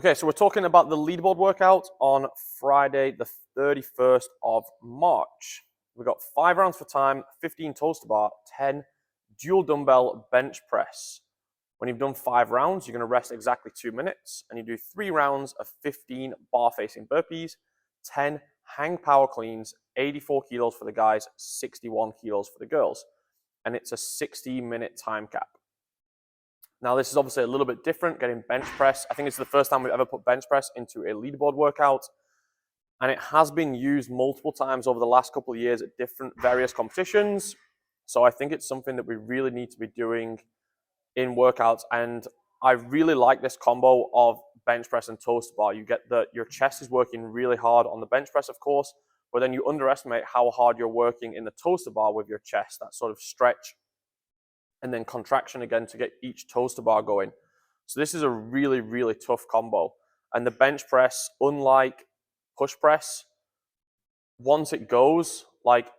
Okay, so we're talking about the leaderboard workout on Friday, the 31st of March. We've got 5 rounds for time, 15 toes to bar, 10 dual dumbbell bench press. When you've done 5 rounds, you're going to rest exactly 2 minutes, and you do 3 rounds of 15 bar-facing burpees, 10 hang power cleans, 84 kilos for the guys, 61 kilos for the girls. And it's a 60-minute time cap. Now, this is obviously a little bit different, getting bench press. I think it's the first time we've ever put bench press into a leaderboard workout. And it has been used multiple times over the last couple of years at different various competitions. So I think it's something that we really need to be doing in workouts. And I really like this combo of bench press and toes to bar. You get that your chest is working really hard on the bench press, of course, but then you underestimate how hard you're working in the toes to bar with your chest, that sort of stretch and then contraction again to get each toes to bar going. So this is a really, really tough combo. And the bench press, unlike push press, once it goes,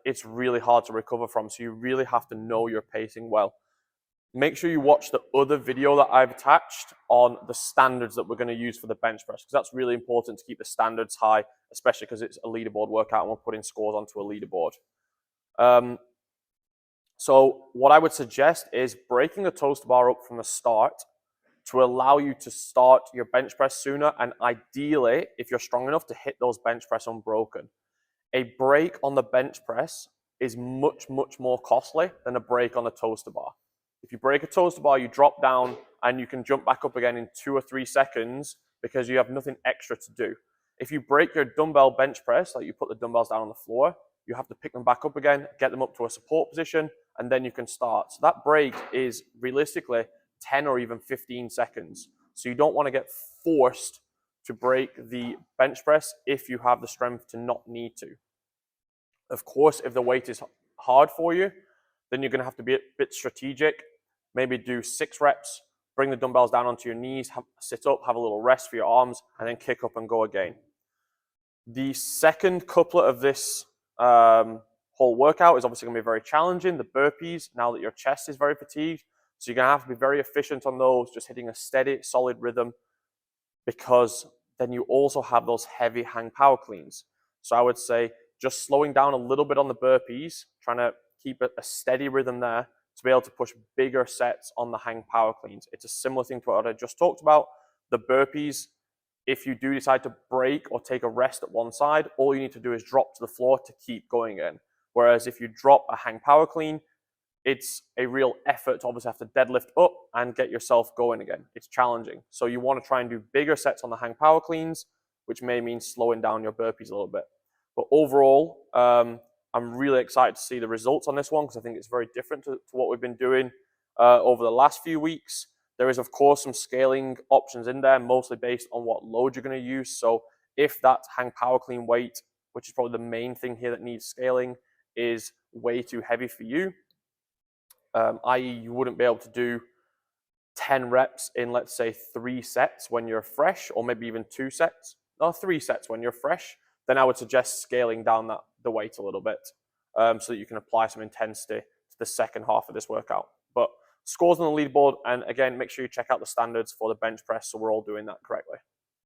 it's really hard to recover from. So you really have to know your pacing well. Make sure you watch the other video that I've attached on the standards that we're going to use for the bench press, because that's really important to keep the standards high, especially because it's a leaderboard workout and we're putting scores onto a leaderboard. So what I would suggest is breaking the toes to bar up from the start to allow you to start your bench press sooner, and ideally, if you're strong enough, to hit those bench press unbroken. A break on the bench press is much, much more costly than a break on the toes to bar. If you break a toes to bar, you drop down and you can jump back up again in 2 or 3 seconds because you have nothing extra to do. If you break your dumbbell bench press, like you put the dumbbells down on the floor, you have to pick them back up again, get them up to a support position, and then you can start. So that break is realistically 10 or even 15 seconds. So you don't want to get forced to break the bench press if you have the strength to not need to. Of course, if the weight is hard for you, then you're going to have to be a bit strategic. Maybe do 6 reps, bring the dumbbells down onto your knees, sit up, have a little rest for your arms, and then kick up and go again. The second couplet of this whole workout is obviously going to be very challenging. The burpees, now that your chest is very fatigued. So you're going to have to be very efficient on those, just hitting a steady, solid rhythm, because then you also have those heavy hang power cleans. So I would say just slowing down a little bit on the burpees, trying to keep a steady rhythm there to be able to push bigger sets on the hang power cleans. It's a similar thing to what I just talked about. The burpees, if you do decide to break or take a rest at one side, all you need to do is drop to the floor to keep going again. Whereas if you drop a hang power clean, it's a real effort to obviously have to deadlift up and get yourself going again. It's challenging. So you want to try and do bigger sets on the hang power cleans, which may mean slowing down your burpees a little bit. But overall, I'm really excited to see the results on this one because I think it's very different to what we've been doing over the last few weeks. There is, of course, some scaling options in there, mostly based on what load you're going to use. So if that hang power clean weight, which is probably the main thing here that needs scaling, is way too heavy for you, i.e. you wouldn't be able to do 10 reps in, let's say, 3 sets when you're fresh, or maybe even 2 sets, or 3 sets when you're fresh, then I would suggest scaling down the weight a little bit so that you can apply some intensity to the second half of this workout. But scores on the leaderboard, and again, make sure you check out the standards for the bench press so we're all doing that correctly.